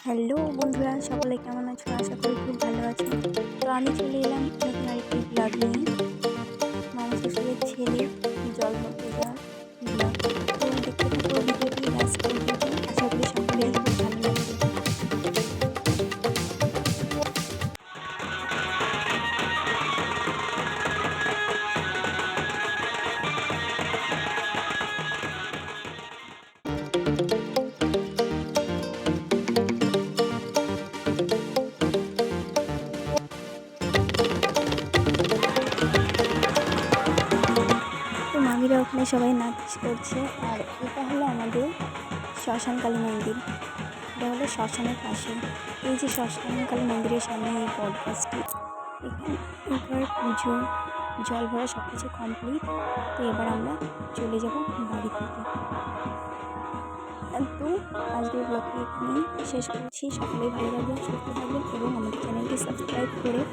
Hello বন্ধুরা, সকলে কেমন আছো? আশা করি খুব ভালো আছো। তো আমি চলে এলাম নতুন আরেকটি ব্লগ নিয়ে, মামা শ্বশুরের ছেলে জল ভরতে যাওয়ার ব্লগ। তো দেখতে থাকো ভিডিওটি লাস্ট পর্যন্ত। আশা করি সকলেই খুব ভালো লাগবে। তো মামিরা ওখানে সবাই নাচ করছে। আর এটা হলো আমাদের শ্মশানকালী মন্দির। এটা হলো শ্মশানের পাশে। এই যে শ্মশানকালী মন্দিরের সামনে এই বট গাছটি, এখানে এবার পুজো জল ভরা সব কিছু কমপ্লিট। তো এবার আমরা চলে যাব বাড়ি থেকে। তো আজকের ব্লগটি এখানেই শেষ করছি। সকলেই ভালো থাকবেন, সুস্থ থাকবেন এবং আমাদের চ্যানেলটি সাবস্ক্রাইব করে